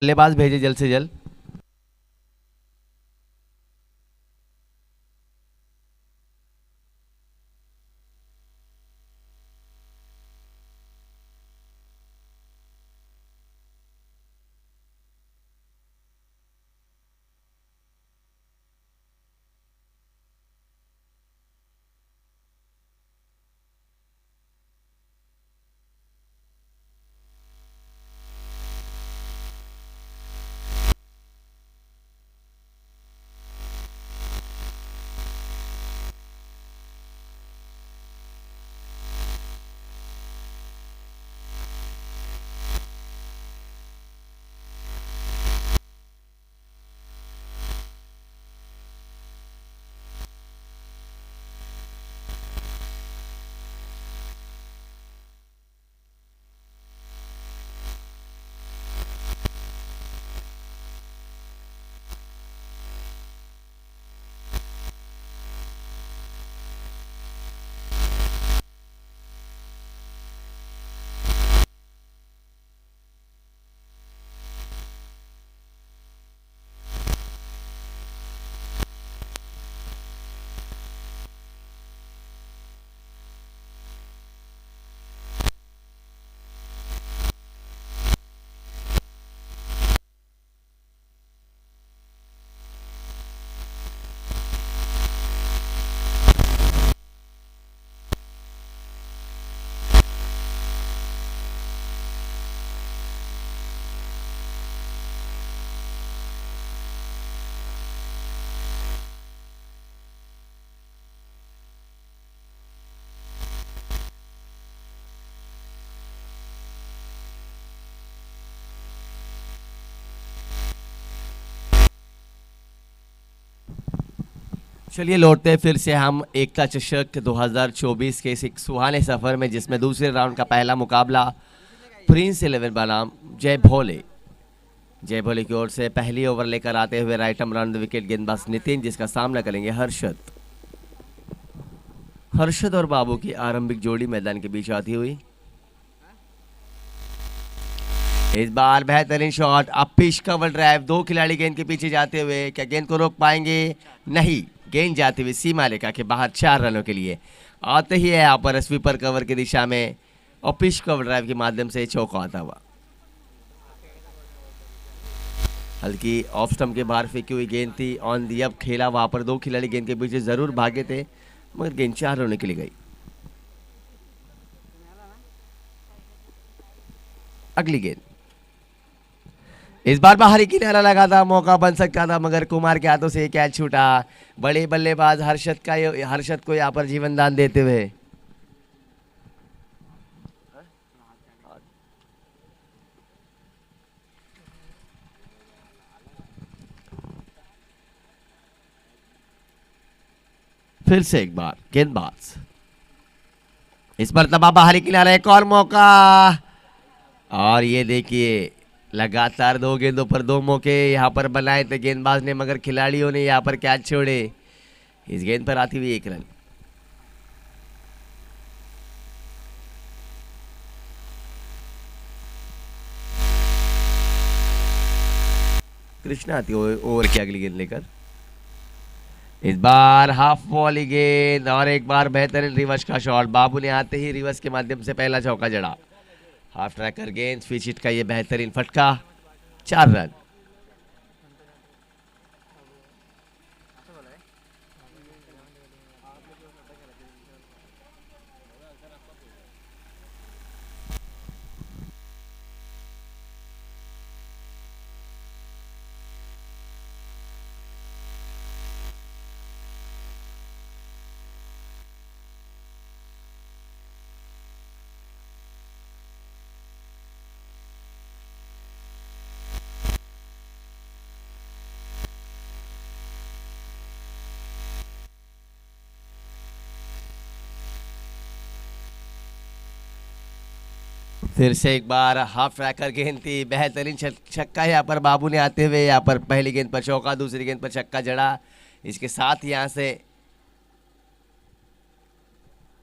बल्लेबाज भेजे जल्द से जल्द। चलिए लौटते हैं फिर से हम एकता चषक 2024 के इस एक सुहाने सफर में, जिसमें दूसरे राउंड का पहला मुकाबला प्रिंस 11 बनाम जय भोले की ओर से पहली ओवर लेकर आते हुए राइट आर्म राउंड विकेट गेंदबाज नितिन, जिसका सामना करेंगे हर्षद और बाबू की आरंभिक जोड़ी मैदान के बीच आती हुई। इस बार बेहतरीन शॉट, अब पिच कवर ड्राइव, दो खिलाड़ी गेंद के पीछे जाते हुए क्या गेंद को रोक पाएंगे? नहीं, गेंद जाती हुई सीमा रेखा के बाहर 4 रनों के लिए आते ही है यहाँ पर स्वीपर कवर की दिशा में, और पिच कवर ड्राइव के माध्यम से चौका आता हुआ। हल्की ऑफ स्टंप के बाहर फेंकी हुई गेंद थी, ऑन दी अप खेला, वहां पर दो खिलाड़ी गेंद के पीछे जरूर भागे थे, मगर गेंद 4 रनों के लिए गई। अगली गेंद, इस बार बाहरी किनारा लगा था, मौका बन सकता था, मगर कुमार के हाथों से कैच छूटा। बड़े बल्लेबाज हर्षद को यहाँ पर जीवन दान देते हुए फिर से एक बार गेंदबाज, इस पर तबाह बाहरी किनारा, एक और मौका, और ये देखिए लगातार दो गेंदों पर दो मौके यहाँ पर बनाए थे गेंदबाज ने, मगर खिलाड़ियों ने यहाँ पर कैच छोड़े। इस गेंद पर आती हुई 1 रन। कृष्णा आती ओवर की अगली गेंद लेकर, इस बार हाफ वॉली गेंद और एक बार बेहतरीन रिवर्स का शॉट, बाबू ने आते ही रिवर्स के माध्यम से पहला चौका जड़ा। हाफ ट्रैकर गेंद, स्विच हिट का ये बेहतरीन फटका, 4 रन। फिर से एक बार हाफ ट्रैकर गेंद थी, बेहतरीन छक्का यहाँ पर बाबू ने आते हुए यहाँ पर पहली गेंद पर चौका, दूसरी गेंद पर छक्का जड़ा। इसके साथ यहाँ से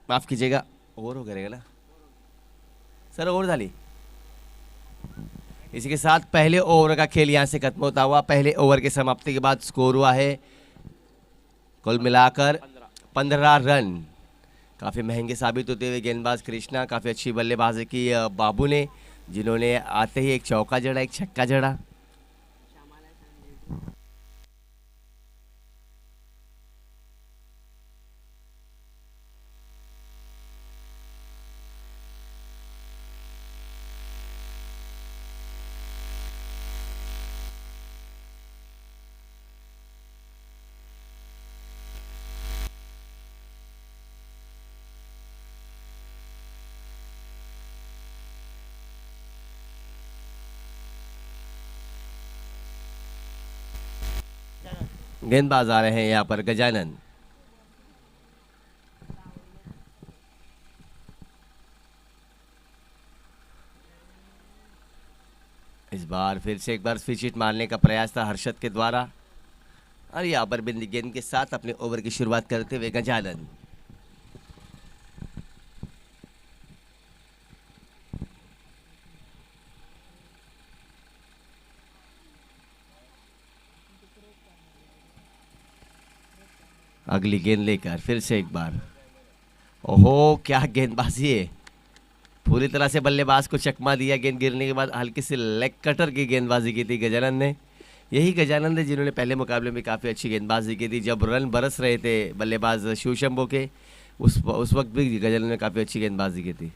माफ कीजिएगा, ओवर हो करेगा ना सर, ओवर डाली। इसी के साथ पहले ओवर का खेल यहाँ से खत्म होता हुआ। पहले ओवर की समाप्ति के बाद स्कोर हुआ है कुल मिलाकर 15 रन। काफ़ी महंगे साबित होते हुए गेंदबाज कृष्णा, काफ़ी अच्छी बल्लेबाजी की बाबू ने, जिन्होंने आते ही एक चौका जड़ा, एक छक्का जड़ा। गेंदबाज आ रहे हैं यहाँ पर गजानन। इस बार फिर से एक बार स्विच हिट मारने का प्रयास था हर्षद के द्वारा, और यहाँ पर बिंदी गेंद के साथ अपने ओवर की शुरुआत करते हुए गजानन। अगली गेंद लेकर फिर से एक बार, ओहो क्या गेंदबाजी है, पूरी तरह से बल्लेबाज को चकमा दिया। गेंद गिरने के बाद हल्की सी लेग कटर की गेंदबाजी की थी गजानन ने। यही गजानन ने जिन्होंने पहले मुकाबले में काफ़ी अच्छी गेंदबाजी की थी, जब रन बरस रहे थे बल्लेबाज शिवशंभू के, उस वक्त भी गजानन ने काफ़ी अच्छी गेंदबाजी की थी।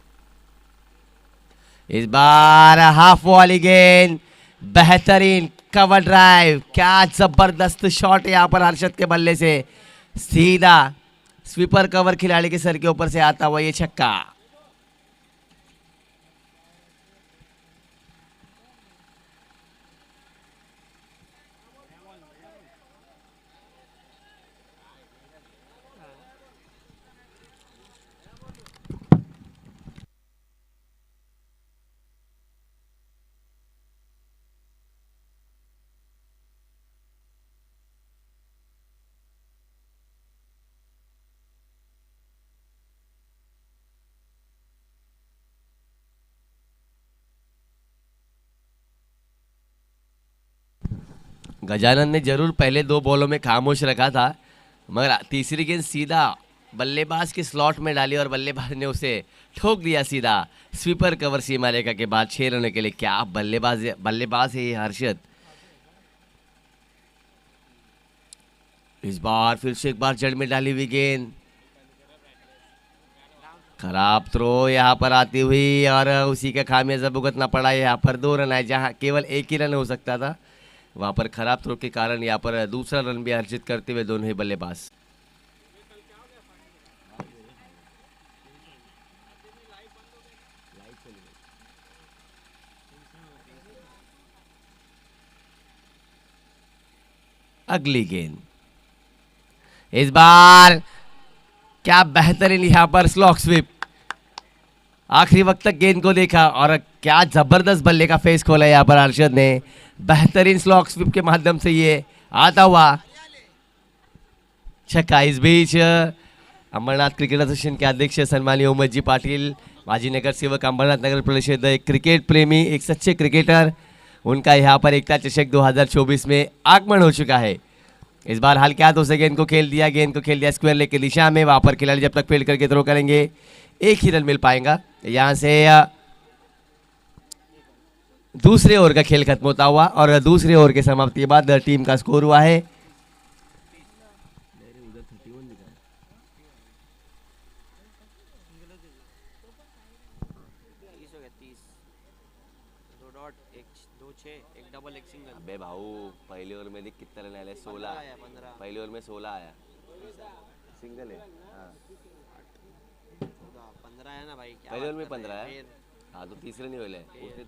इस बार हाफ वाली गेंद, बेहतरीन कवर ड्राइव, क्या जबरदस्त शॉट यहाँ पर हर्षद के बल्ले से, सीधा स्वीपर कवर खिलाड़ी के सर के ऊपर से आता हुआ ये छक्का। गजानन ने जरूर पहले 2 बॉलों में खामोश रखा था, मगर तीसरी गेंद सीधा बल्लेबाज के स्लॉट में डाली और बल्लेबाज ने उसे ठोक दिया सीधा स्वीपर कवर सीमा रेखा के बाद 6 रनों के लिए। क्या बल्लेबाज है ये हर्षद। इस बार फिर से एक बार जड़ में डाली हुई गेंद, खराब थ्रो यहाँ पर आती हुई, और उसी का खामियाजा भुगतना पड़ा। यहाँ पर 2 रन आए, जहाँ केवल 1 ही रन हो सकता था, वहां पर खराब थ्रो के कारण यहाँ पर दूसरा रन भी अर्जित करते हुए दोनों ही बल्लेबाज। अगली गेंद, इस बार क्या बेहतरीन यहाँ पर स्लॉक स्वीप, आखिरी वक्त तक गेंद को देखा और क्या जबरदस्त बल्ले का फेस खोला यहाँ पर हर्षद ने। बेहतरीन स्लॉक स्वीप के माध्यम से ये आता हुआ छक्का। इस बीच अंबरनाथ क्रिकेट एसोसिएशन के अध्यक्ष सम्मानीय उमेश जी पाटिल, माजी नगर सेवक अंबरनाथ नगर परिषद, एक क्रिकेट प्रेमी, एक सच्चे क्रिकेटर, उनका यहाँ पर एकता चषक 2024 में आगमन हो चुका है। इस बार हल्के हाथों से गेंद को खेल दिया स्क्वायर लेग की दिशा में। वहां पर खिलाड़ी जब तक फील्ड करके थ्रो करेंगे 1 ही रन मिल पाएगा। यहां से दूसरे ओवर का खेल खत्म होता हुआ, और दूसरे ओवर के समाप्ति के बाद टीम का स्कोर हुआ है 16। अबे भाऊ पहले ओवर में देख कितना रन आया, 16 आया 15। पहले ओवर में 16 आया, सिंगल है। हाँ 15 आया ना भाई, क्या पहले ओवर में बात कर 15 रहे है। हैं? हाँ तो तीसरे नहीं होले उसने।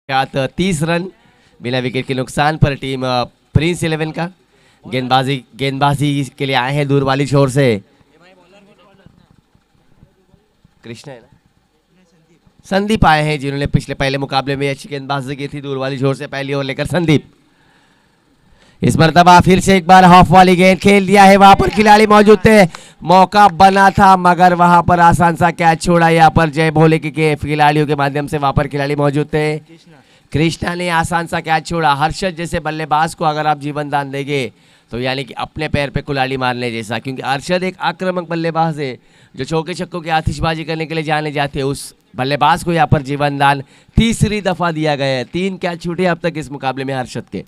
क्या 30 रन बिना विकेट के नुकसान पर टीम प्रिंस 11 का गेंदबाजी के लिए आए हैं दूर वाली छोर से। कृष्ण है ना, संदीप आए हैं जिन्होंने पिछले पहले मुकाबले में अच्छी गेंदबाजी की थी दूर वाली छोर से। पहली ओवर लेकर संदीप, इस मरतबा फिर से एक बार हाफ वाली गेंद खेल दिया है, वहां पर खिलाड़ी मौजूद थे, मौका बना था मगर वहां पर आसान सा कैच छोड़ा। यहाँ पर जय भोले के खिलाड़ियों के माध्यम से वहां पर खिलाड़ी मौजूद थे। कृष्णा ने आसान सा कैच छोड़ा। हर्षद जैसे बल्लेबाज को अगर आप जीवन दान देंगे तो यानी कि अपने पैर पे कुल्हाड़ी मारने जैसा, क्योंकि हर्षद एक आक्रामक बल्लेबाज है जो चौके छक्कों की आतिशबाजी करने के लिए जाने जाते हैं। उस बल्लेबाज को यहाँ पर जीवन दान तीसरी दफा दिया गया है। 3 कैच छूटे अब तक इस मुकाबले में हर्षद के।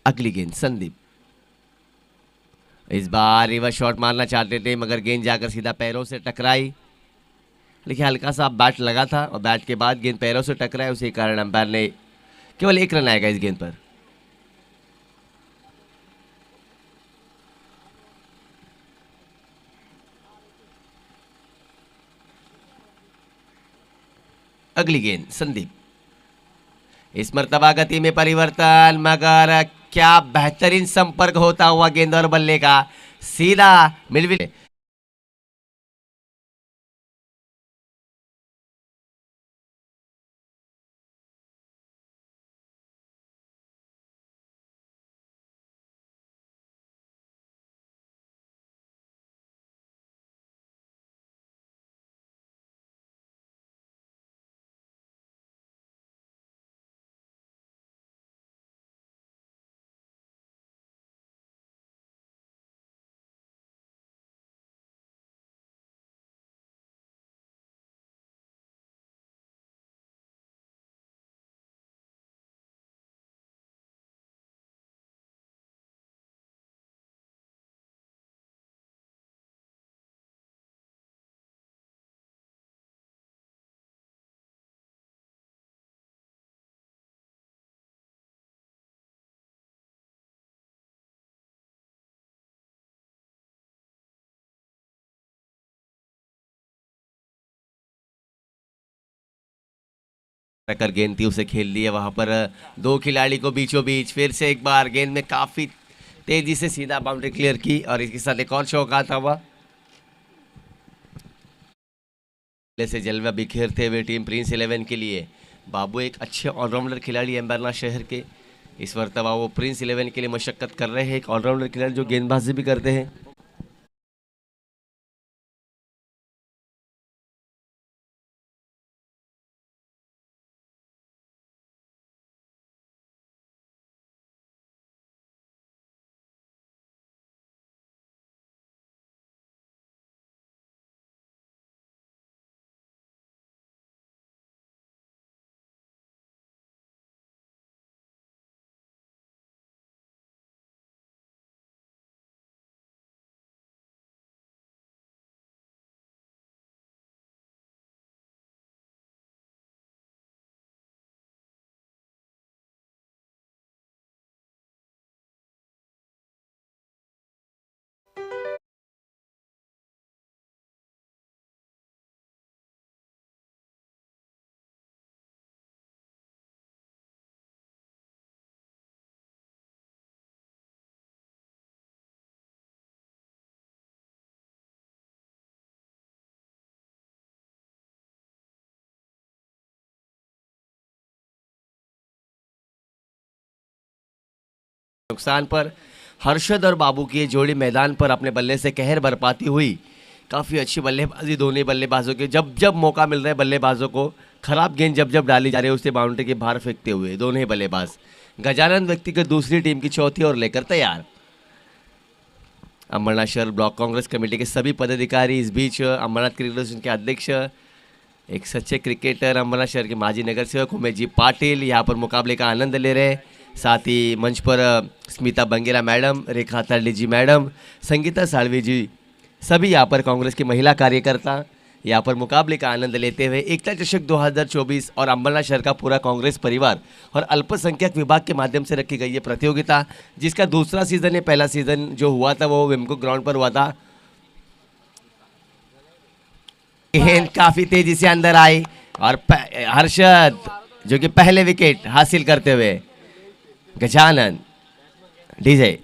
अगली गेंद संदीप, इस बार रिवर्स शॉट मारना चाहते थे मगर गेंद जाकर सीधा पैरों से टकराई। देखिए हल्का सा बैट लगा था और बैट के बाद गेंद पैरों से टकराई, उसी कारण अंपायर ने केवल 1 रन आएगा इस गेंद पर। अगली गेंद संदीप, इस मर्तबा गति में परिवर्तन मगर क्या बेहतरीन संपर्क होता हुआ गेंद और बल्ले का सीधा मिडविल। कर गेंद थी उसे खेल लिया वहां पर, 2 खिलाड़ी को बीचों बीच फिर से एक बार गेंद में काफी तेजी से सीधा बाउंड्री क्लियर की और इसके साथ एक और शॉट आता हुआ। से जलवा बिखेरते हुए टीम प्रिंस 11 के लिए बाबू एक अच्छे ऑलराउंडर खिलाड़ी अंबरनाथ शहर के, इस मरतबा वो प्रिंस 11 के लिए मशक्कत कर रहे हैं। एक ऑलराउंडर खिलाड़ी जो गेंदबाजी भी करते हैं। नुकसान पर हर्षद और बाबू की ये जोड़ी मैदान पर अपने बल्ले से कहर बरपाती हुई। काफ़ी अच्छी बल्लेबाजी दोनों बल्लेबाजों के, जब जब मौका मिल रहा है बल्लेबाजों को, खराब गेंद जब जब डाली जा रही है उसे बाउंड्री के बाहर फेंकते हुए दोनों ही बल्लेबाज। गजानंद व्यक्तिगत दूसरी टीम की चौथी ओवर लेकर तैयार। अमरनाथ शहर ब्लॉक कांग्रेस कमेटी के सभी पदाधिकारी इस बीच अमरनाथ क्रिकेट एसोसिएशन के अध्यक्ष, एक सच्चे क्रिकेटर अमरनाथ शहर के माजी नगर सेवक उमेश जी पाटिल यहाँ पर मुकाबले का आनंद ले रहे। साथ ही मंच पर स्मिता बंगेला मैडम, रेखा तर्ली जी मैडम, संगीता साळवी जी, सभी यहाँ पर कांग्रेस की महिला कार्यकर्ता यहाँ पर मुकाबले का आनंद लेते हुए एकता चषक 2024 और अम्बरनाथ शहर का पूरा कांग्रेस परिवार और अल्पसंख्यक विभाग के माध्यम से रखी गई ये प्रतियोगिता, जिसका दूसरा सीजन है। पहला सीजन जो हुआ था वो वेमको ग्राउंड पर हुआ था। गेंद काफी तेजी से अंदर आई और हर्षद जो कि पहले विकेट हासिल करते हुए, गजानन डीजे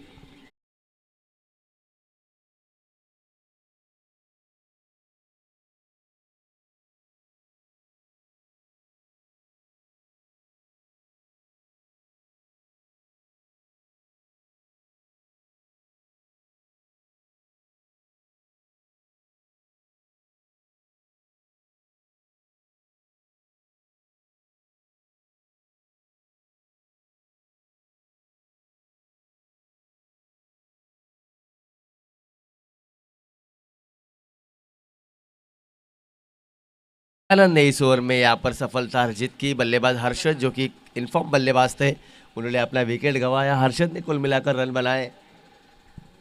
आनंद ने इस ओवर में यहाँ पर सफलता अर्जित की। बल्लेबाज हर्षद जो कि इनफॉर्म बल्लेबाज थे, उन्होंने अपना विकेट गंवाया। हर्षद ने कुल मिलाकर रन बनाए।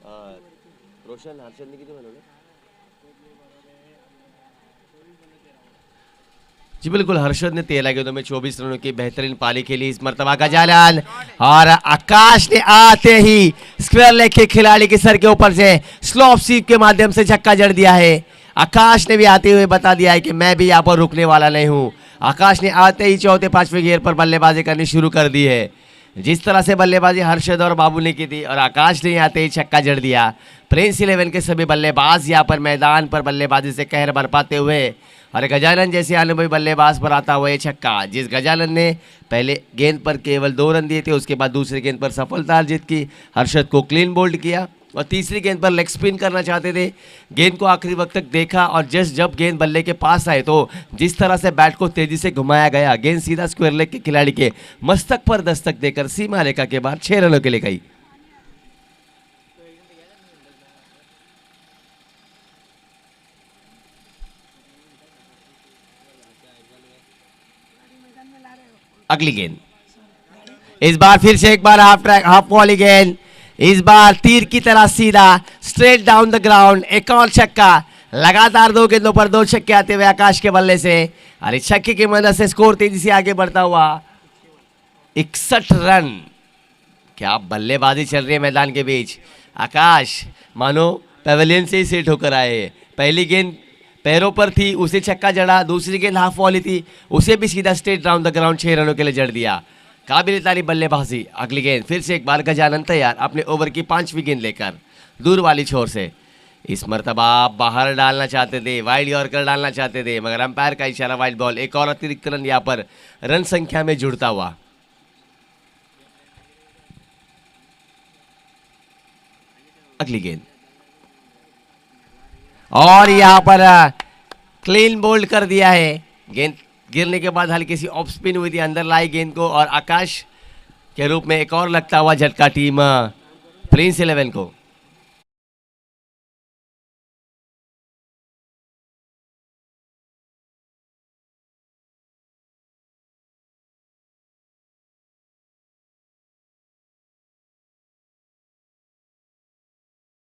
रोशन हर्षद ने कितने बनाए? जी बिल्कुल, हर्षद ने 13 गेंदों में 24 रनों की बेहतरीन पारी खेली। इस मर्तबा का जालन और आकाश ने आते ही स्क्वायर लेग के खिलाड़ी के सर के ऊपर से स्लॉप स्वीप के माध्यम से छक्का जड़ दिया है। आकाश ने भी आते हुए बता दिया है कि मैं भी यहाँ पर रुकने वाला नहीं हूँ। आकाश ने आते ही चौथे पांचवें गेयर पर बल्लेबाजी करनी शुरू कर दी है। जिस तरह से बल्लेबाजी हर्षद और बाबू ने की थी और आकाश ने आते ही छक्का जड़ दिया। प्रिंस 11 के सभी बल्लेबाज यहाँ पर मैदान पर बल्लेबाजी से कहर बरपाते हुए और गजानन जैसे अनुभवी बल्लेबाज पर आता हुआ ये छक्का, जिस गजानन ने पहले गेंद पर केवल 2 रन दिए थे, उसके बाद दूसरी गेंद पर सफलता अर्जित की, हर्षद को क्लीन बोल्ड किया और तीसरी गेंद पर लेग स्पिन करना चाहते थे। गेंद को आखिरी वक्त तक देखा और जब गेंद बल्ले के पास आए तो जिस तरह से बैट को तेजी से घुमाया गया, गेंद सीधा स्क्वायर लेग के खिलाड़ी के मस्तक पर दस्तक देकर सीमा रेखा के बाद 6 रनों के लिए गई। अगली गेंद इस बार फिर से एक बार हाफ वाली गेंद, इस बार तीर की तरह सीधा स्ट्रेट डाउन द ग्राउंड। एक और छक्का, लगातार 2 गेंदों पर 2 छक्के आते हुए आकाश के बल्ले से और इस छक्के की मदद से स्कोर तेजी से आगे बढ़ता हुआ 61 रन। क्या बल्लेबाजी चल रही है मैदान के बीच। आकाश मानो पेवेलियन से ही सेट होकर आए। पहली गेंद पैरों पर थी, उसे छक्का जड़ा। दूसरी गेंद हाफ वॉली थी, उसे भी सीधा स्ट्रेट डाउन द ग्राउंड 6 रनों के लिए जड़ दिया। काबिल तारीफ बल्लेबाजी। अगली गेंद फिर से एक बार गजानन तैयार अपने ओवर की 5वीं गेंद लेकर दूर वाली छोर से। इस मर्तबा बाहर डालना चाहते थे, वाइड यॉर्कर डालना चाहते थे, मगर अंपायर का इशारा वाइड बॉल। एक और अतिरिक्त रन यहाँ पर रन संख्या में जुड़ता हुआ। अगली गेंद और यहाँ पर क्लीन बोल्ड कर दिया है। गेंद गिरने के बाद हल्की सी ऑफ स्पिन हुई थी, अंदर लाई गेंद को और आकाश के रूप में एक और लगता हुआ झटका टीम प्रिंस 11 को।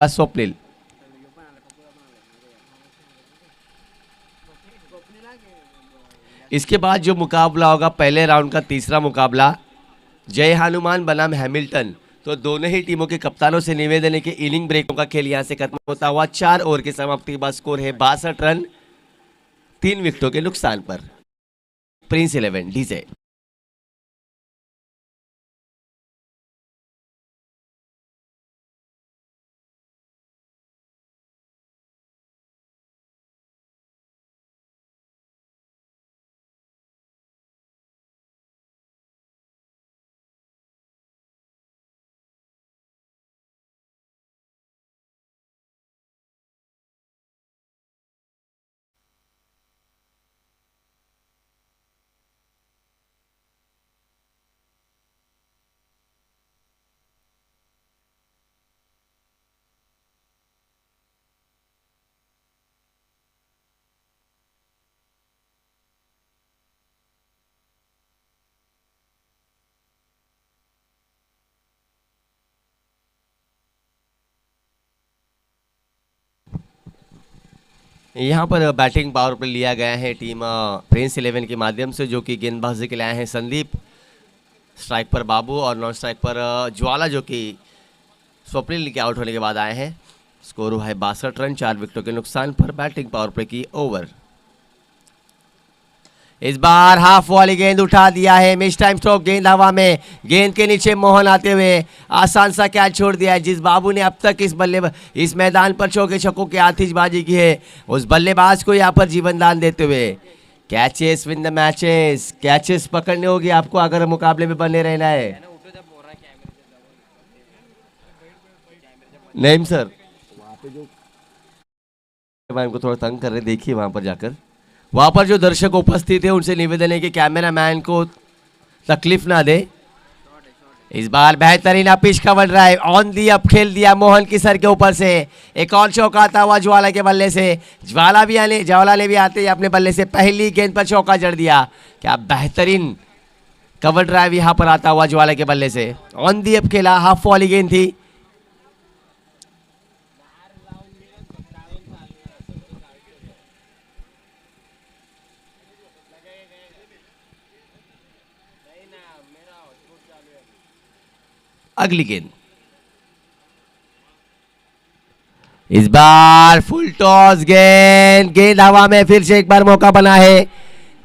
स्वप्निल इसके बाद जो मुकाबला होगा, पहले राउंड का तीसरा मुकाबला जय हनुमान बनाम हैमिल्टन, तो दोनों ही टीमों के कप्तानों से निवेदन है कि इनिंग ब्रेकों का खेल यहां से खत्म होता हुआ 4 ओवर की समाप्ति के बाद स्कोर है 62 रन 3 विकेटों के नुकसान पर। Prince 11 DJ. यहाँ पर बैटिंग पावर प्ले लिया गया है टीम प्रिंस 11 के माध्यम से, जो कि गेंदबाजी के लिए आए हैं संदीप, स्ट्राइक पर बाबू और नॉन स्ट्राइक पर ज्वाला, जो कि स्वप्निल के आउट होने के बाद आए हैं। स्कोर हुआ है 62 रन 4 विकेटों के नुकसान पर। बैटिंग पावर प्ले की ओवर। इस बार हाफ वाली गेंद उठा दिया है, मिस टाइम स्ट्रोक, गेंद हवा में, गेंद के नीचे मोहन आते हुए आसान सा कैच छोड़ दिया है। जिस बाबू ने अब तक इस मैदान पर चौके छक्कों की आतिशबाजी की है, उस बल्लेबाज को यहाँ पर जीवन दान देते हुए catches win the matches, catches पकड़ने होगी आपको अगर मुकाबले में बने रहना है। नहीं सर, वहाँ पे जो को थोड़ा तंग कर रहे, देखिए वहां पर जाकर, वहां पर जो दर्शक उपस्थित है उनसे निवेदन है कि कैमरामैन को तकलीफ ना दे। इस बार बेहतरीन pitch cover drive on the up खेल दिया मोहन की सर के ऊपर से। एक और चौका आता हुआ ज्वाला के बल्ले से। ज्वाला ने भी आते ही अपने बल्ले से पहली गेंद पर चौका जड़ दिया। क्या बेहतरीन कवर ड्राइव यहां पर आता हुआ ज्वाला के बल्ले से। ऑन दी अप खेला, हाफ वाली गेंद थी। अगली गेंद, इस बार फुल टॉस गेंद हवा में, फिर से एक बार मौका बना है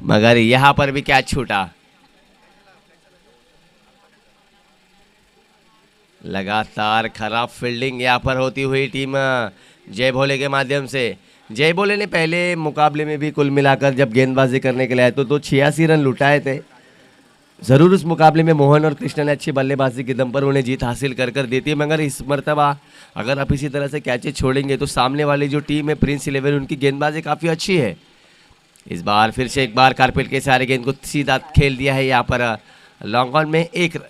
मगर यहां पर भी कैच छूटा। लगातार खराब फील्डिंग यहां पर होती हुई टीम जय भोले के माध्यम से। जय भोले ने पहले मुकाबले में भी कुल मिलाकर जब गेंदबाजी करने के लिए आए तो 86 रन लुटाए थे। ज़रूर उस मुकाबले में मोहन और कृष्णा ने अच्छी बल्लेबाजी के दम पर उन्हें जीत हासिल कर देती है, मगर इस मरतबा अगर आप इसी तरह से कैचेज छोड़ेंगे तो सामने वाली जो टीम है प्रिंस 11 उनकी गेंदबाजी काफ़ी अच्छी है। इस बार फिर से एक बार कारपेट के सारे गेंद को सीधा खेल दिया है यहाँ पर लॉन्ग ऑन में। एक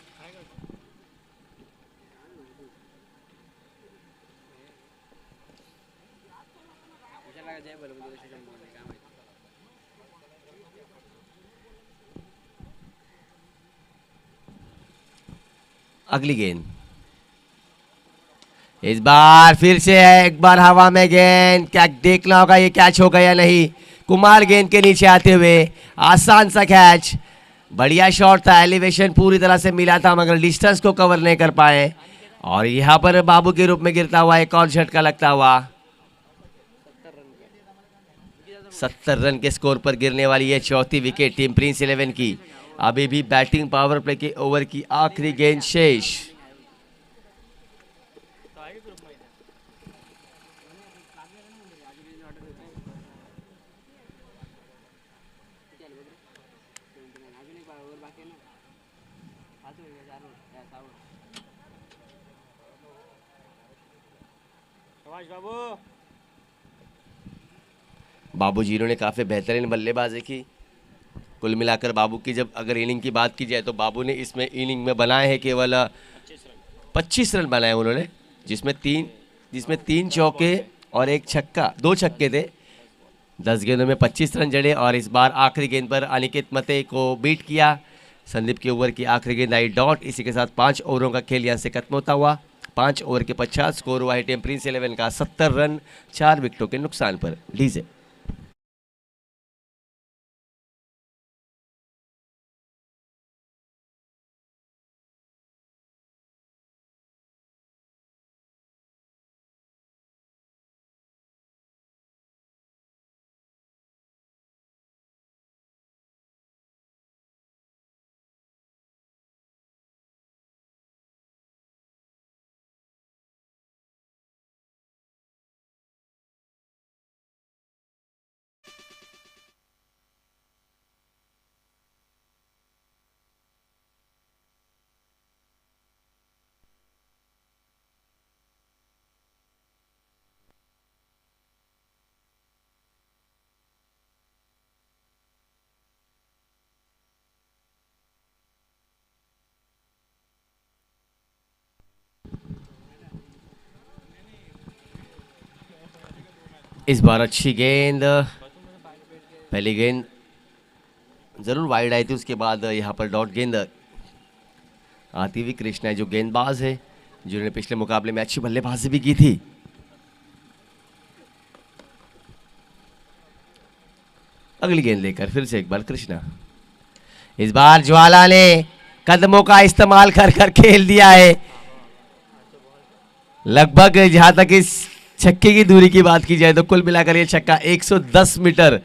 अगली गेंद, इस बार फिर से है एक बार हवा में गेंद। क्या देखना होगा ये कैच होगा या नहीं। कुमार गेंद के नीचे आते हुए आसान सा कैच, बढ़िया शॉट था, एलिवेशन पूरी तरह से मिला था मगर डिस्टेंस को कवर नहीं कर पाए। और यहां पर बाबू के रूप में गिरता हुआ एक और झटका लगता हुआ। 70 रन के स्कोर पर गिरने वाली है चौथी विकेट टीम प्रिंस 11 की। अभी भी बैटिंग पावर प्ले के ओवर की आखिरी गेंद शेष। बाबू जी ने काफी बेहतरीन बल्लेबाजी की। कुल मिलाकर बाबू की जब अगर इनिंग की बात की जाए तो बाबू ने इसमें इनिंग में बनाए हैं केवल 25 रन बनाए उन्होंने, जिसमें तीन चौके और एक छक्का, 2 छक्के थे। 10 गेंदों में 25 रन जड़े और इस बार आखिरी गेंद पर अनिकेत मते को बीट किया। संदीप के ओवर की आखिरी गेंद आई डॉट। इसी के साथ 5 ओवरों का खेल यहाँ से खत्म होता हुआ। 5 ओवर के 50 स्कोर हुआ है टीम प्रिंस 11 का 70 रन 4 विकेटों के नुकसान पर। लीजिए इस बार अच्छी गेंद, पहली गेंद जरूर वाइड आई थी, उसके बाद यहाँ पर डॉट गेंद आती हुई। कृष्णा जो गेंदबाज है जिन्होंने पिछले मुकाबले में अच्छी बल्लेबाजी भी की थी। अगली गेंद लेकर फिर से एक बार कृष्णा। इस बार ज्वाला ने कदमों का इस्तेमाल कर कर खेल दिया है। लगभग जहां तक इस छक्के की दूरी की बात की जाए तो कुल मिलाकर ये छक्का 110 मीटर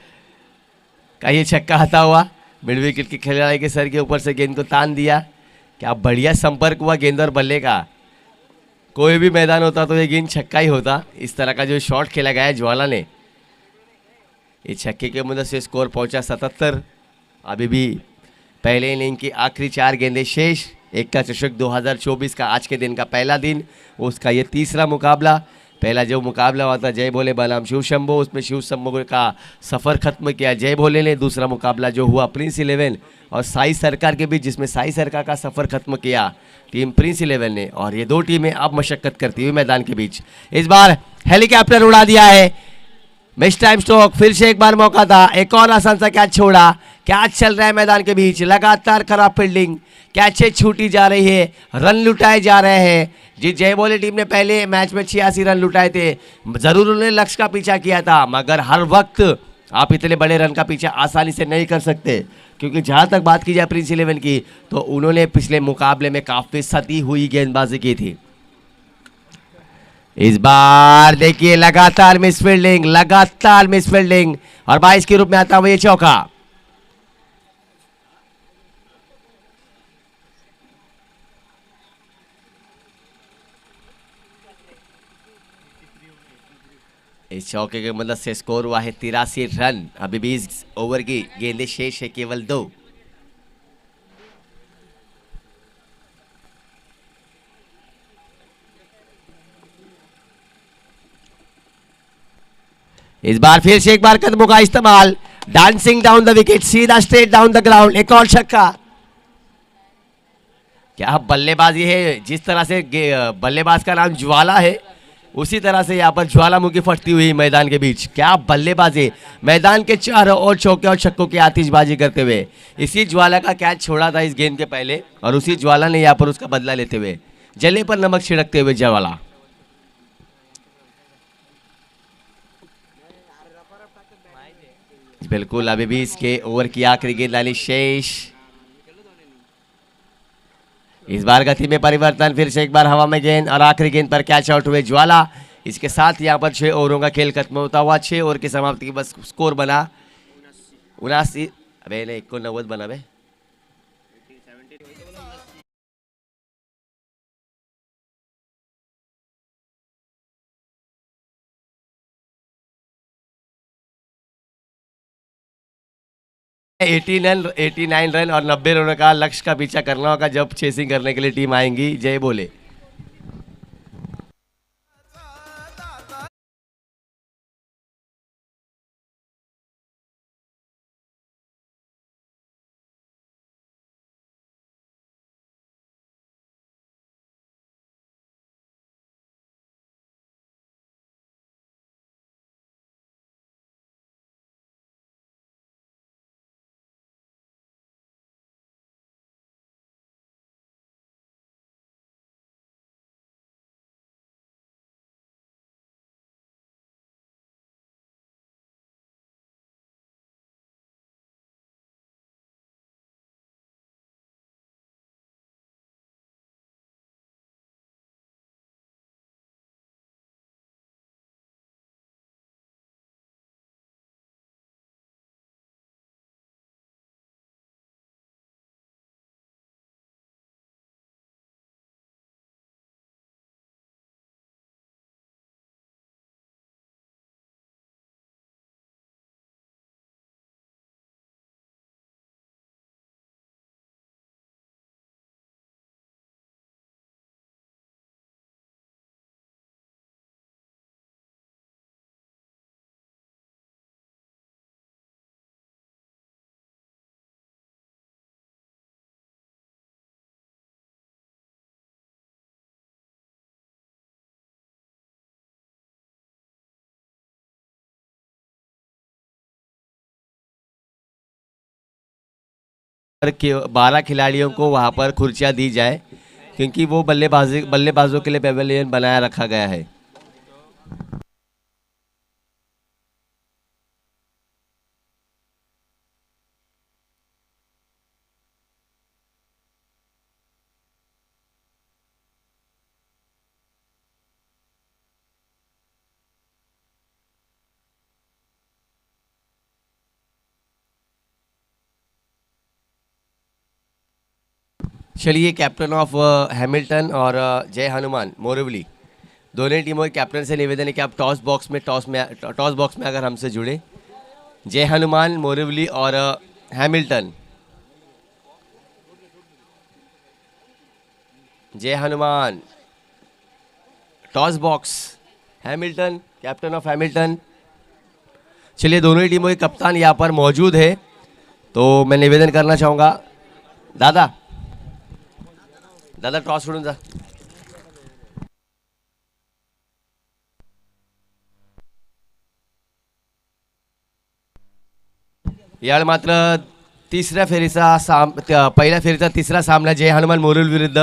का ये छक्का आता हुआ मिड विकेट के खिलाड़ी के सर के ऊपर से गेंद को तान दिया। क्या बढ़िया संपर्क हुआ गेंद और बल्ले का। कोई भी मैदान होता तो ये गेंद छक्का ही होता। इस तरह का जो शॉट खेला गया है ज्वाला ने, इस छक्के की मदद से स्कोर पहुंचा 77। अभी भी पहले इनिंग की आखिरी 4 गेंदें शेष। एक का चषक 2024 का आज के दिन का पहला दिन, उसका ये तीसरा मुकाबला। पहला जो मुकाबला हुआ था जय भोले बनाम शिव शंभो, उसमें शिव शंभो का सफ़र खत्म किया जय भोले ने। दूसरा मुकाबला जो हुआ प्रिंस 11 और साई सरकार के बीच, जिसमें साई सरकार का सफ़र खत्म किया टीम प्रिंस 11 ने। और ये दो टीमें अब मशक्कत करती हुई मैदान के बीच। इस बार हेलीकॉप्टर उड़ा दिया है, मिस टाइम स्ट्रोक, फिर से एक बार मौका था, एक और आसान सा कैच छोड़ा। कैच चल रहा है मैदान के बीच, लगातार खराब फील्डिंग, कैचेज छूटी जा रही है, रन लुटाए जा रहे हैं। जी जय बोले टीम ने पहले मैच में 86 रन लुटाए थे, जरूर उन्होंने लक्ष्य का पीछा किया था, मगर हर वक्त आप इतने बड़े रन का पीछा आसानी से नहीं कर सकते, क्योंकि जहां तक बात की जाए प्रिंस 11 की, तो उन्होंने पिछले मुकाबले में काफी सती हुई गेंदबाजी की थी। इस बार देखिए लगातार मिस फील्डिंग, लगातार मिस फील्डिंग, और 22 के रूप में आता हुआ ये चौका। इस चौके की मदद से स्कोर हुआ है 83 रन। अभी 20 ओवर की गेंदें शेष है, केवल 2। इस बार फिर से एक बार कदमों का इस्तेमाल, डांसिंग डाउन द विकेट, सीधा स्ट्रेट डाउन द ग्राउंड, एक और छक्का। क्या बल्लेबाजी है, जिस तरह से बल्लेबाज का नाम ज्वाला है, उसी तरह से यहाँ पर ज्वालामुखी फटती हुई मैदान के बीच। क्या बल्लेबाजी, मैदान के चारों ओर चौके और छक्कों की आतिशबाजी करते हुए। इसी ज्वाला का कैच छोड़ा था इस गेंद के पहले, और उसी ज्वाला ने यहाँ पर उसका बदला लेते हुए, जले पर नमक छिड़कते हुए ज्वाला। बिल्कुल, अभी भी इसके ओवर की आखिरी गेंदबाजी शेष। इस बार गति में परिवर्तन, फिर से एक बार हवा में गेंद, और आखिरी गेंद पर कैच आउट हुए ज्वाला। इसके साथ यहाँ पर 6 ओवरों का खेल खत्म होता हुआ, 6 ओवर की समाप्ति की बस स्कोर बना 79। अबे नहीं, 89 बना बे। एटी 89 रन और 90 रनों का लक्ष्य का पीछा करना होगा जब चेसिंग करने के लिए टीम आएंगी। जय बोले। के 12 खिलाड़ियों को वहां पर कुर्सियां दी जाए, क्योंकि वो बल्लेबाजों के लिए पेवेलियन बनाया रखा गया है। चलिए, कैप्टन ऑफ हैमिल्टन और जय हनुमान मोरवली, दोनों टीमों के कैप्टन से निवेदन है कि आप टॉस बॉक्स में अगर हमसे जुड़े। जय हनुमान मोरवली और हैमिल्टन, जय Hanuman toss box Hamilton, captain of Hamilton. चलिए, दोनों ही टीमों के कप्तान यहाँ पर मौजूद है, तो मैं निवेदन करना चाहूँगा, दादा दादा टॉस सोडून जा। यावेळी मात्र तिसऱ्या फेरीचा पहिल्या फेरीचा तिसरा सामना जय हनुमान मोरुल विरुद्ध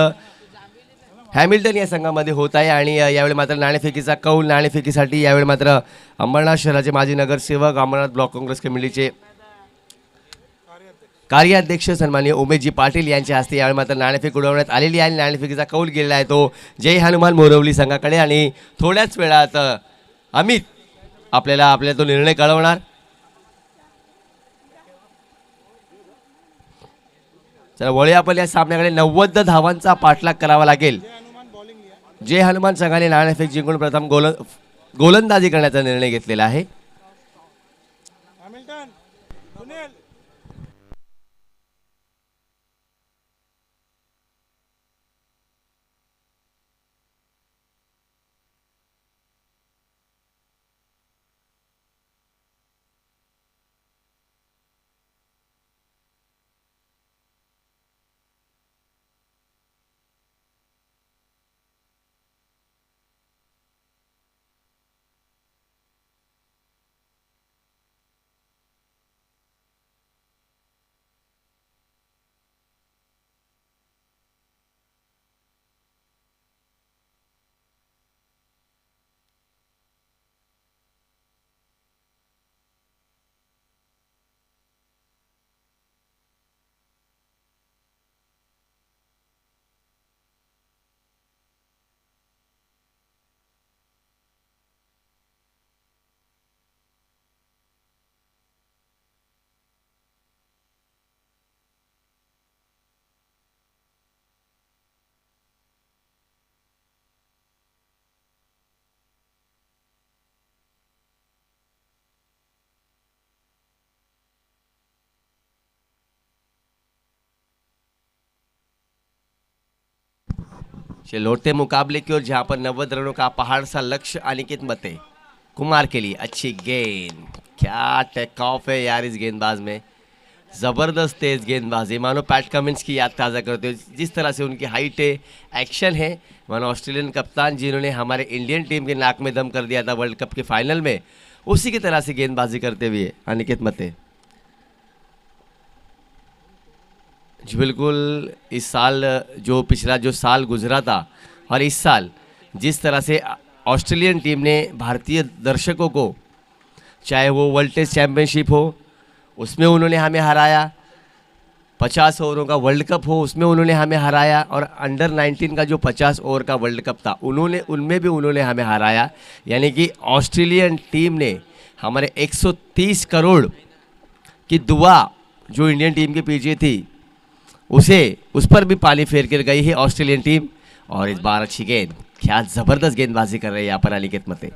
हॅमिल्टन या संघामध्ये होत आहे आणि यावेळी मात्र नाणेफेकीचा कौल, नाणेफेकीसाठी यावेळी मात्र अंबरनाथ शहराचे माजी नगरसेवक, अंबरनाथ ब्लॉक काँग्रेस कमिटीचे कार्याध्यक्ष सन्माननीय उमेशजी पाटील यांच्या हस्ते यावेळी मात्र नाणेफेक उडवण्यात आलेली आहे आणि नाणेफेकीचा कौल गेलेला आहे तो जय हनुमान मोरवली संघाकडे आणि थोड्याच वेळात अमित आपल्याला तो निर्णय कळवणार। चला, वळी आपण या सामन्याकडे 90 धावांचा पाठलाग करावा लागेल। जय हनुमान संघाने नाणेफेक जिंकून प्रथम गोलंदाजी करण्याचा निर्णय घेतलेला आहे। लौटते मुकाबले की ओर जहां पर 90 रनों का पहाड़ सा लक्ष्य अनिकेत मते कुमार के लिए अच्छी गेंद, क्या टेक ऑफ है यार इस गेंदबाज में, जबरदस्त तेज गेंदबाजी, मानो पैट कमिंस की याद ताज़ा करते हो। जिस तरह से उनकी हाइट है, एक्शन है, मानो ऑस्ट्रेलियन कप्तान जिन्होंने हमारे इंडियन टीम के नाक में दम कर दिया था वर्ल्ड कप के फाइनल में, उसी की तरह से गेंदबाजी करते हुए अनिकेत मते। जी बिल्कुल, इस साल जो पिछला जो साल गुजरा था और इस साल जिस तरह से ऑस्ट्रेलियन टीम ने भारतीय दर्शकों को, चाहे वो वर्ल्ड टेस्ट चैंपियनशिप हो उसमें उन्होंने हमें हराया, 50 ओवरों का वर्ल्ड कप हो उसमें उन्होंने हमें हराया, और अंडर 19 का जो 50 ओवर का वर्ल्ड कप था उनमें भी उन्होंने हमें हराया। यानी कि ऑस्ट्रेलियन टीम ने हमारे 130 करोड़ की दुआ जो इंडियन टीम के पीछे थी उस पर भी पानी फेर कर गई है ऑस्ट्रेलियन टीम। और इस बार अच्छी गेंद, क्या जबरदस्त गेंदबाजी कर रहे हैं यहाँ पर अनिकेत मते।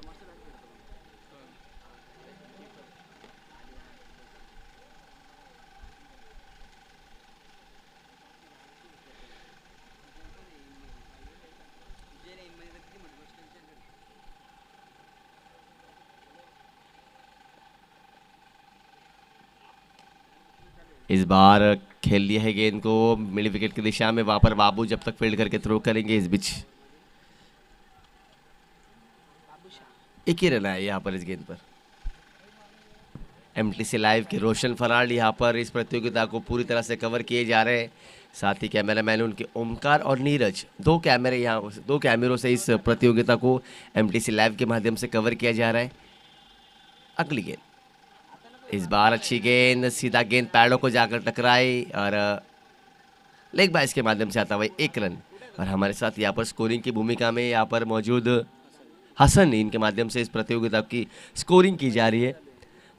इस बार खेल लिया है गेंद को मिड विकेट की दिशा में, वहां पर बाबू जब तक फील्ड करके थ्रो करेंगे। इस बीच एक ही रन है यहाँ पर इस गेंद पर। एमटीसी लाइव के रोशन फराड यहाँ पर इस प्रतियोगिता को पूरी तरह से कवर किए जा रहे हैं, साथ ही कैमरामैन उनके ओमकार और नीरज, दो कैमरों से इस प्रतियोगिता को एमटीसी लाइव के माध्यम से कवर किया जा रहा है। अगली गेंद, इस बार अच्छी गेंद, सीधा गेंद पैडों को जाकर टकराई और लेग बाइस के माध्यम से आता हुआ 1 रन। और हमारे साथ यहाँ पर स्कोरिंग की भूमिका में यहाँ पर मौजूद हसन, इनके माध्यम से इस प्रतियोगिता की स्कोरिंग की जा रही है।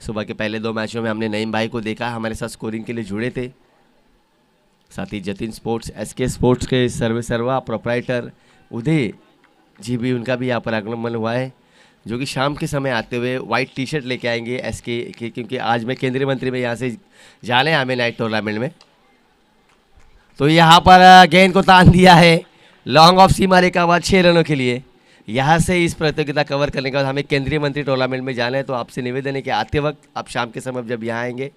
सुबह के पहले 2 मैचों में हमने नईम भाई को देखा, हमारे साथ स्कोरिंग के लिए जुड़े थे। साथ ही जतिन स्पोर्ट्स, एसके स्पोर्ट्स के सर्वा प्रोप्राइटर उदय जी भी, उनका भी यहाँ पर आगमन हुआ है, जो कि शाम के समय आते हुए वाइट टी शर्ट लेके आएंगे एसके के, क्योंकि आज मैं केंद्रीय मंत्री में यहाँ से जाने हमें नाइट टूर्नामेंट में। तो यहाँ पर गेंद को तान दिया है, लॉन्ग ऑफ सीमा रेखा बाद 6 रनों के लिए। यहाँ से इस प्रतियोगिता कवर करने के बाद हमें केंद्रीय मंत्री टूर्नामेंट में जाना है, तो आपसे निवेदन है कि आते वक्त आप शाम के समय जब यहाँ आएंगे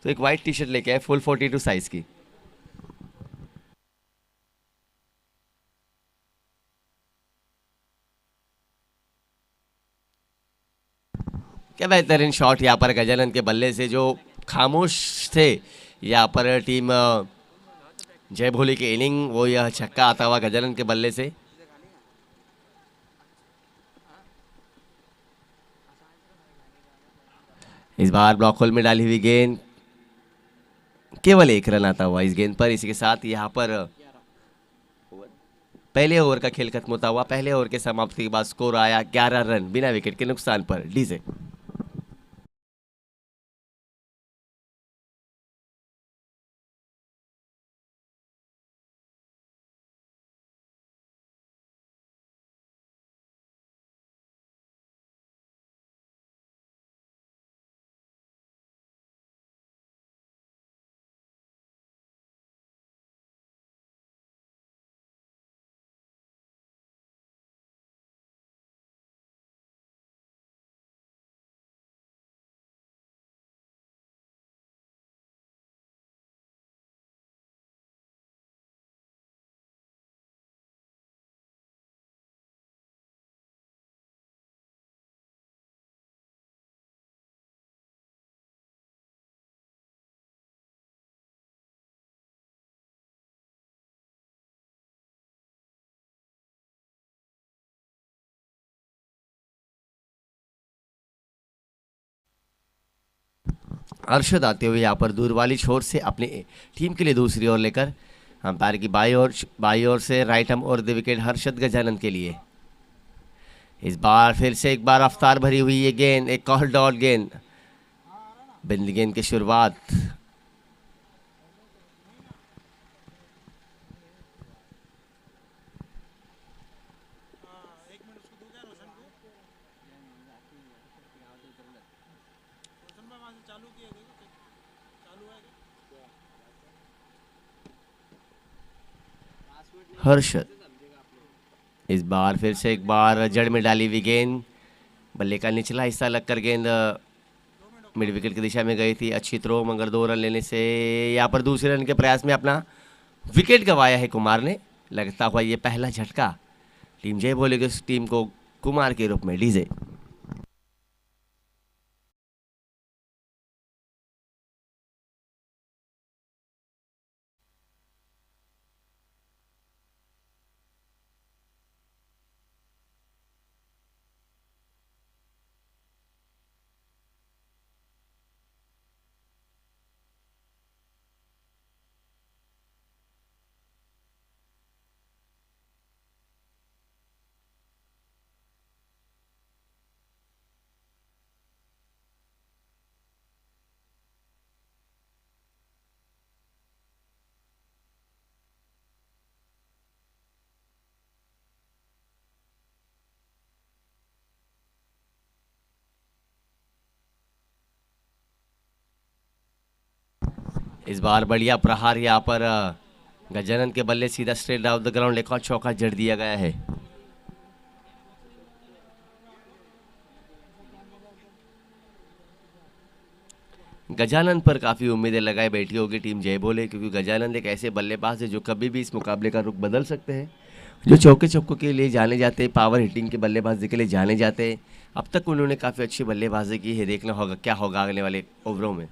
तो एक वाइट टी शर्ट लेके आए, फुल 42 साइज की। क्या बेहतरीन शॉट यहाँ पर गजानन के बल्ले से, जो खामोश थे यहाँ पर टीम जय भोले की इनिंग, वो यह छक्का आता हुआ गजानन के बल्ले से। इस बार ब्लॉक होल में डाली हुई गेंद, केवल एक रन आता हुआ इस गेंद पर। इसी के साथ यहाँ पर पहले ओवर का खेल खत्म होता हुआ, पहले ओवर के समाप्ति के बाद स्कोर आया 11 रन बिना विकेट के नुकसान पर। डीजे अरशद आते हुए यहाँ पर दूर वाली छोर से अपने टीम के लिए दूसरी ओर लेकर अंपायर की बाई ओर से राइट हम और द विकेट हर्षद गजानन के लिए। इस बार फिर से एक बार रफ्तार भरी हुई ये गेंद, एक और डॉट गेंद, बिंद गेंद की शुरुआत। हर्षद इस बार फिर से एक बार जड़ में डाली हुई गेंद, बल्ले का निचला हिस्सा लगकर गेंद मिड विकेट की दिशा में गई थी। अच्छी थ्रो, मगर 2 रन लेने से यहाँ पर दूसरे रन के प्रयास में अपना विकेट गंवाया है कुमार ने। लगता हुआ ये पहला झटका टीम जय भोले की टीम को कुमार के रूप में। डीजे इस बार बढ़िया प्रहार यहाँ पर गजानन के बल्ले सीधा स्ट्रेट ऑफ द ग्राउंड, एक और चौका जड़ दिया गया है। गजानन पर काफ़ी उम्मीदें लगाई बैठी होगी टीम जय भोले, क्योंकि गजानन एक ऐसे बल्लेबाज है जो कभी भी इस मुकाबले का रुख बदल सकते हैं, जो चौके चौकों के लिए जाने जाते हैं, पावर हिटिंग के बल्लेबाजी के लिए जाने जाते हैं। अब तक उन्होंने काफ़ी अच्छी बल्लेबाजी की है, देखना होगा क्या होगा अगले वाले ओवरों में।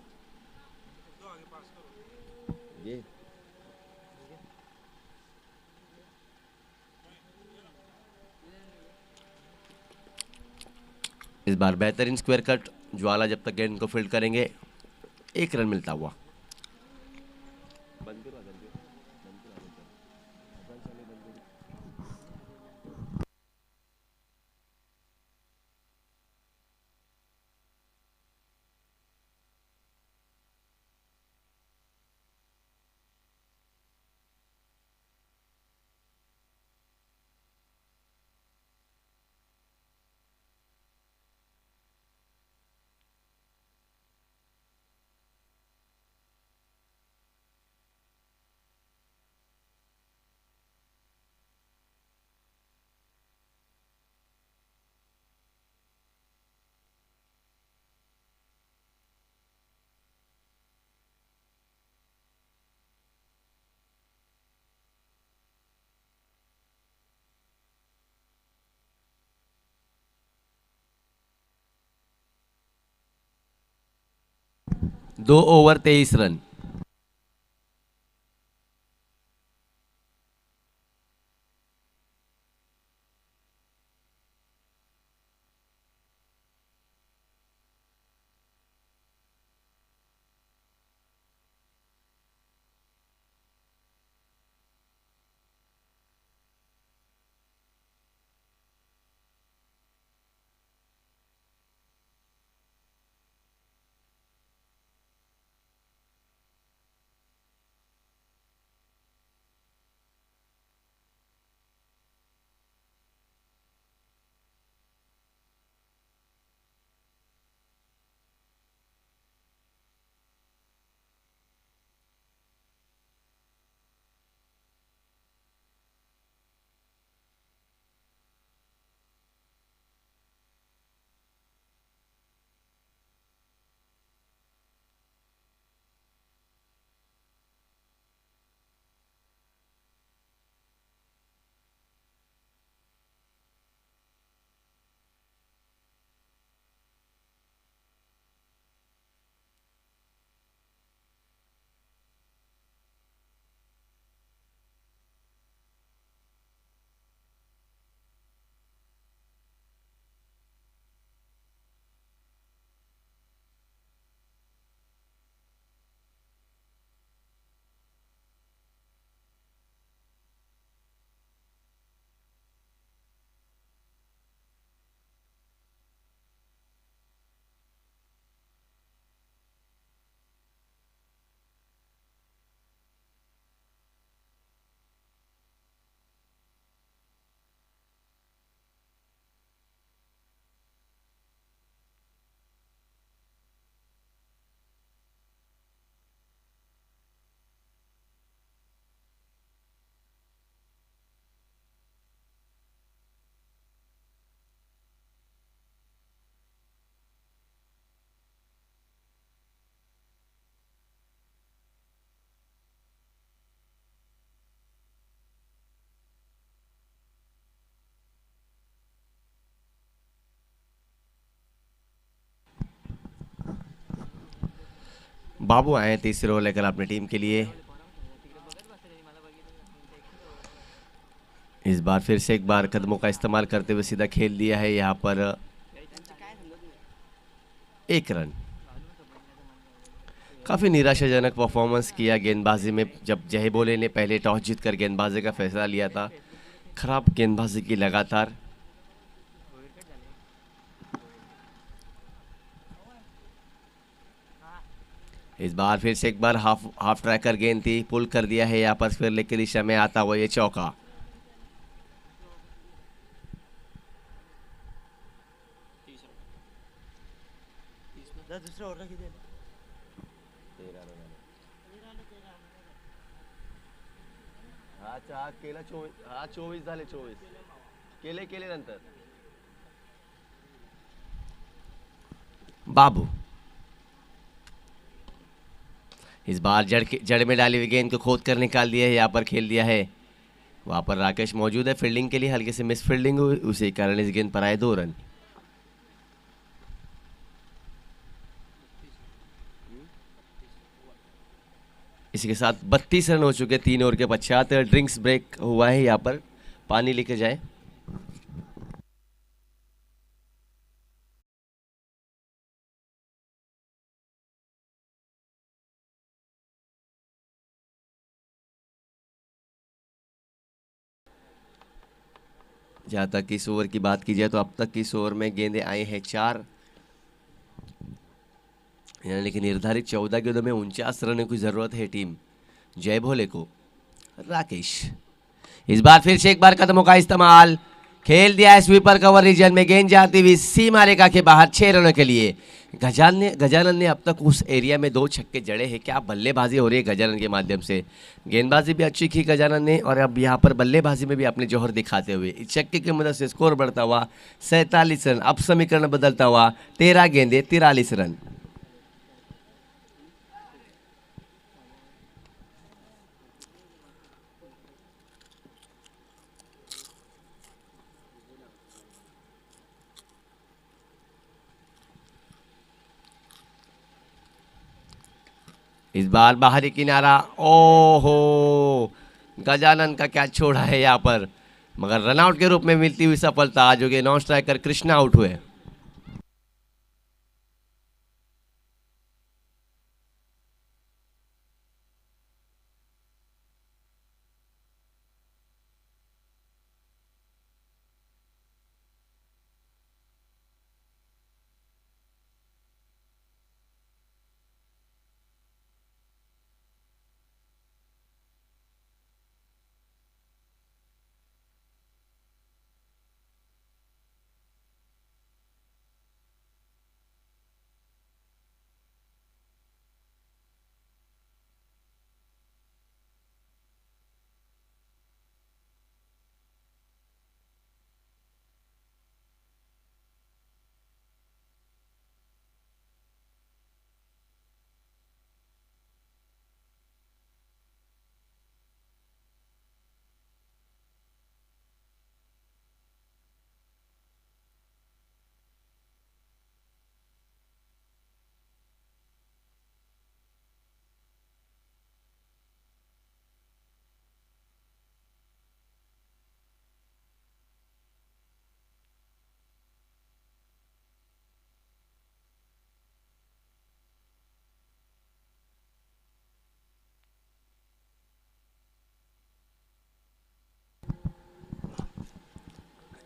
इस बार बेहतरीन स्क्वायर कट, ज्वाला जब तक गेंद को फील्ड करेंगे 1 रन मिलता हुआ। 2 ओवर 23 रन। बाबू आए हैं तीसरे ओवर लेकर अपनी टीम के लिए। इस बार फिर से एक बार कदमों का इस्तेमाल करते हुए सीधा खेल दिया है यहाँ पर 1 रन। काफ़ी निराशाजनक परफॉर्मेंस किया गेंदबाजी में, जब जय बोले ने पहले टॉस जीतकर गेंदबाजी का फैसला लिया था। खराब गेंदबाजी की लगातार। इस बार फिर से एक बार हाफ ट्रैकर गेंद थी, पुल कर दिया है यहाँ पर फिर लेकर दिशा में आता हुआ ये चौका। केला 24 झाले, 24 केले नंतर बाबू इस बार जड़ में डाली हुई गेंद को खोद कर निकाल दिया है, यहाँ पर खेल दिया है। वहां पर राकेश मौजूद है फील्डिंग के लिए, हल्के से मिस फील्डिंग हुई, उसी कारण इस गेंद पर आए 2 रन। इसके साथ 32 रन हो चुके 3 ओवर के पश्चात। ड्रिंक्स ब्रेक हुआ है यहाँ पर, पानी लेके जाए। जहाँ तक इस ओवर की बात की जाए तो अब तक इस ओवर में गेंदें आई हैं 4, यानी कि निर्धारित 14 गेंदों में 49 रनों की जरूरत है टीम जय भोले को। राकेश इस बार फिर से एक बार कदमों का इस्तेमाल, खेल दिया है स्वीपर कवर रीजन में, गेंद जाती हुई सीमा रेखा के बाहर 6 रनों के लिए। गजानन ने अब तक उस एरिया में 2 छक्के जड़े हैं। क्या बल्लेबाजी हो रही है गजानन के माध्यम से, गेंदबाजी भी अच्छी की गजानन ने और अब यहाँ पर बल्लेबाजी में भी अपने जौहर दिखाते हुए इस छक्के की मदद से स्कोर बढ़ता हुआ 47 रन। अब समीकरण बदलता हुआ 13 गेंदे 43 रन। इस बार बाहरी किनारा, ओहो, गजानन का क्या छोड़ा है यहाँ पर, मगर रनआउट के रूप में मिलती हुई सफलता, जो कि नॉन स्ट्राइकर कृष्णा आउट हुए।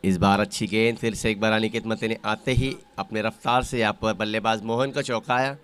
इस बार अच्छी गेंद, फिर से एक बार अनिकेत मते ने आते ही अपने रफ्तार से यहाँ पर बल्लेबाज मोहन को चौंकाया।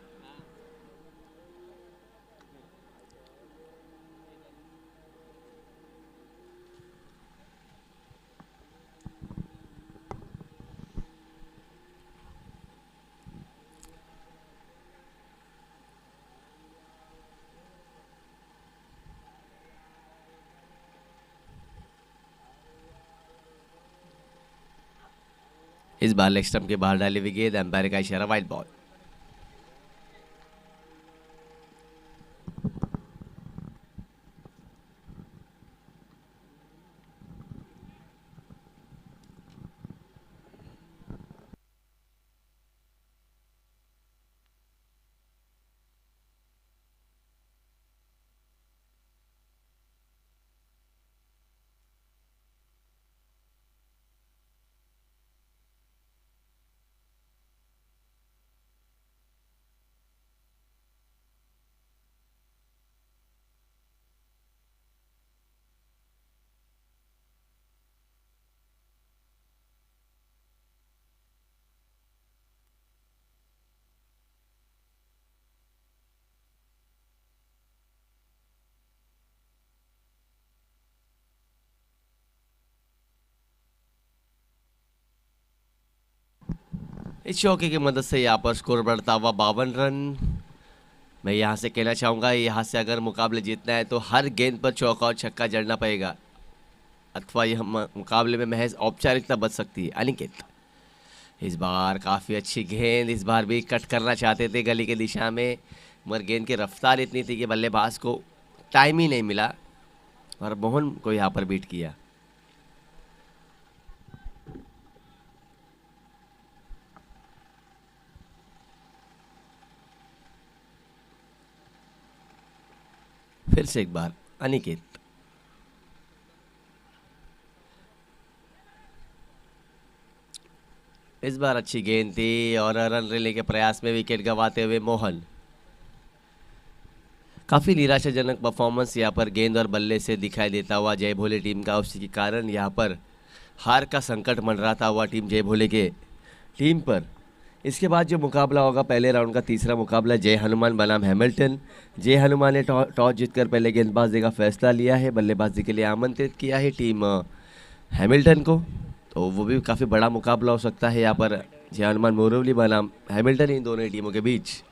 इस बार लेग स्टंप के बाहर डाली हुई गेंद, एम्पायर का इशारा, वाइड बॉल। इस चौके की मदद से यहाँ पर स्कोर बढ़ता हुआ 52 रन। मैं यहाँ से कहना चाहूँगा, यहाँ से अगर मुकाबले जीतना है तो हर गेंद पर चौका और छक्का जड़ना पड़ेगा, अथवा यह मुकाबले में महज औपचारिकता बच सकती है। अनिकेत, इस बार काफ़ी अच्छी गेंद, इस बार भी कट करना चाहते थे गली की दिशा में, मगर गेंद की रफ्तार इतनी थी कि बल्लेबाज को टाइम ही नहीं मिला और मोहन को यहाँ पर बीट किया। फिर से एक बार अनिकेत, इस बार अच्छी गेंद थी और रन लेने के प्रयास में विकेट गंवाते हुए मोहन। काफ़ी निराशाजनक परफॉर्मेंस यहाँ पर गेंद और बल्ले से दिखाई देता हुआ जय भोले टीम का, उसी के कारण यहाँ पर हार का संकट मंडराता हुआ टीम जय भोले के टीम पर। इसके बाद जो मुकाबला होगा, पहले राउंड का तीसरा मुकाबला, जय हनुमान बनाम हैमिल्टन। जय हनुमान ने टॉस जीतकर पहले गेंदबाजी का फैसला लिया है, बल्लेबाजी के लिए आमंत्रित किया है टीम हैमिल्टन को, तो वो भी काफ़ी बड़ा मुकाबला हो सकता है यहाँ पर जय हनुमान मोरवली बनाम हैमिल्टन, इन दोनों टीमों के बीच।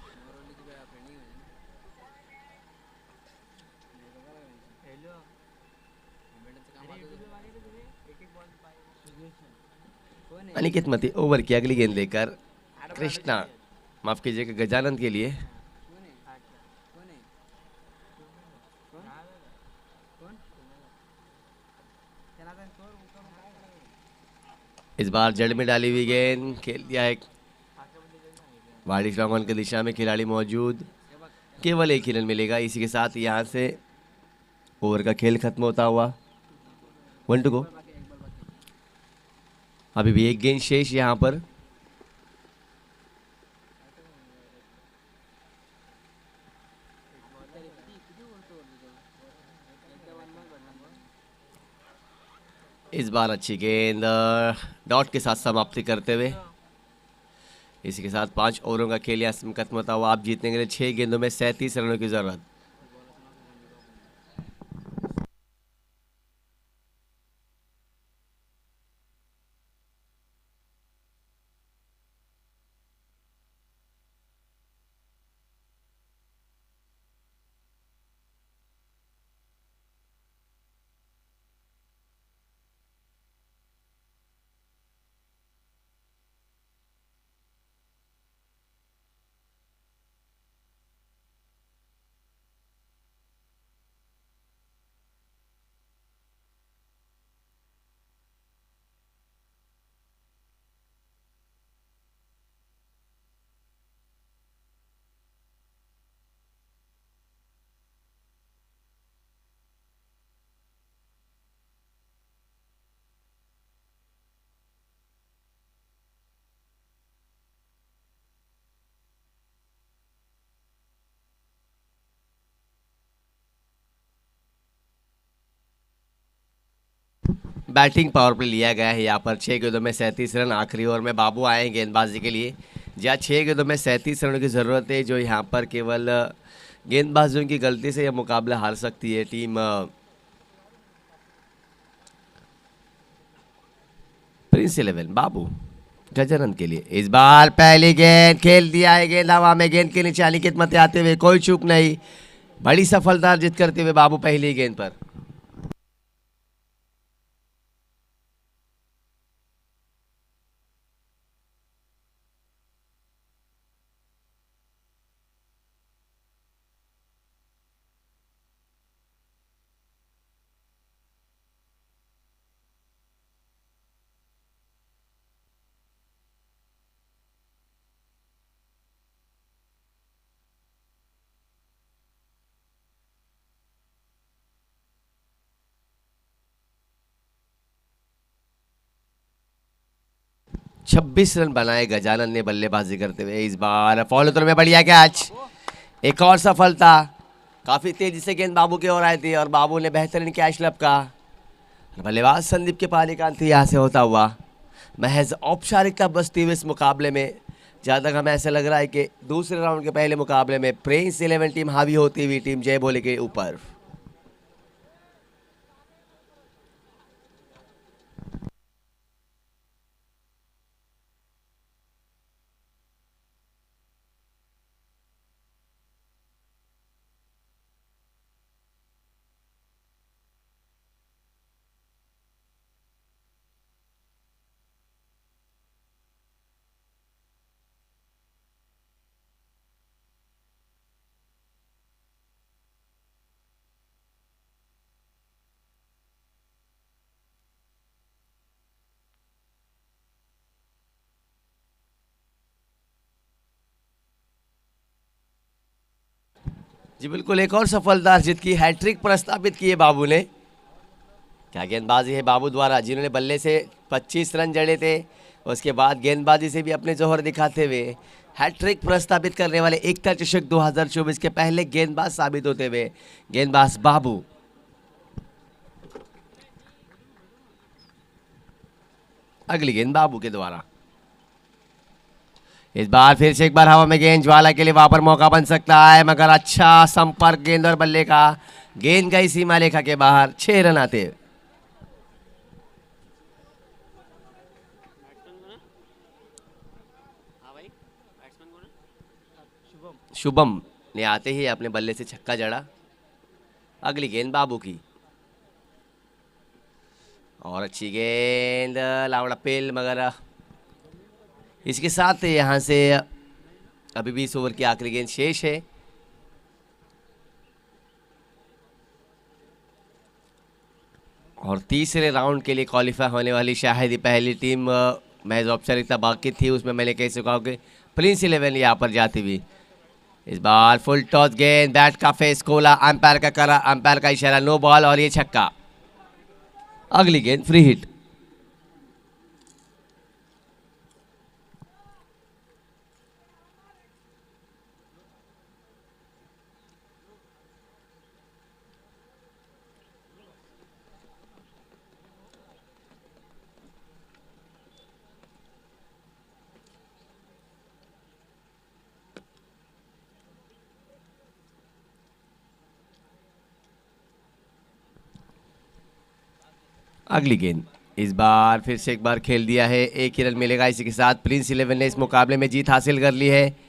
अनिकेत मती ओवर की अगली गेंद लेकर कृष्णा, माफ कीजिएगा, गजानंद के लिए। इस बार जड़ में डाली हुई गेंद, खेल दिया एक वाड़ी स्ट्रॉन्ग की दिशा में, खिलाड़ी मौजूद, केवल एक ही रन मिलेगा। इसी के साथ यहाँ से ओवर का खेल खत्म होता हुआ। 1 टू गो। अभी भी एक गेंद शेष यहाँ पर। इस बार अच्छी गेंद डॉट के साथ समाप्ति करते हुए। इसी के साथ 5 ओवरों का खेल यहाँ खत्म होता हुआ। आप जीतने के लिए 6 गेंदों में 37 रनों की जरूरत। बैटिंग पावर प्ले लिया गया है यहाँ पर। 6 गेंदों में 37 रन। आखिरी ओवर में बाबू आए हैं गेंदबाजी के लिए। जहाँ 6 गेंदों में 37 रनों की ज़रूरत है, जो यहाँ पर केवल गेंदबाजों की गलती से यह मुकाबला हार सकती है टीम प्रिंस 11 बाबू गजरन के लिए। इस बार पहली गेंद खेल दिया है। गेंद हवा में, गेंद के नीचे आली किस्मतें आते हुए, कोई चूक नहीं। बड़ी सफलता अर्जित करते हुए बाबू पहली गेंद पर। छब्बीस रन बनाए गजानन ने बल्लेबाजी करते हुए। इस बार फॉलो थ्रो में बढ़िया कैच। एक और सफलता। काफी तेजी से गेंद बाबू की ओर आई थी और बाबू ने बेहतरीन कैच लपका। बल्लेबाज संदीप के पालिकांति यहाँ से होता हुआ। महज औपचारिकता बचती हुई इस मुकाबले में, जहाँ तक हमें ऐसा लग रहा है कि दूसरे राउंड के पहले मुकाबले में प्रिंस 11 टीम हावी होती हुई टीम जय भोले के ऊपर। जी बिल्कुल, एक और सफलता अर्जित की। हैट्रिक प्रस्तावित किए बाबू ने। क्या गेंदबाजी है बाबू द्वारा, जिन्होंने बल्ले से 25 रन जड़े थे। उसके बाद गेंदबाजी से भी अपने जोहर दिखाते हुए हैट्रिक प्रस्तावित करने वाले एकता चषक 2024 के पहले गेंदबाज साबित होते हुए गेंदबाज बाबू। अगली गेंद बाबू के द्वारा। इस बार फिर से एक बार हवा में गेंद। ज्वाला के लिए वहां पर मौका बन सकता है, मगर अच्छा संपर्क गेंद और बल्ले का। गेंद गई सीमा रेखा के बाहर। 6 रन आते। शुभम ने आते ही अपने बल्ले से छक्का जड़ा। अगली गेंद बाबू की और अच्छी गेंद लावड़ा पेल, मगर इसके साथ यहाँ से अभी 20 ओवर की आखिरी गेंद शेष है। और तीसरे राउंड के लिए क्वालिफाई होने वाली शायद ही पहली टीम महज औपचारिकता बाकी थी, उसमें मैंने कह चुका हूँ कि प्रिंस 11 यहाँ पर जाती हुई। इस बार फुल टॉस गेंद, बैट का फेस खोला, अंपायर का इशारा, नो बॉल और ये छक्का। अगली गेंद फ्री हिट। अगली गेंद, इस बार फिर से एक बार खेल दिया है, एक ही रन मिलेगा। इसी के साथ प्रिंस 11 ने इस मुकाबले में जीत हासिल कर ली है।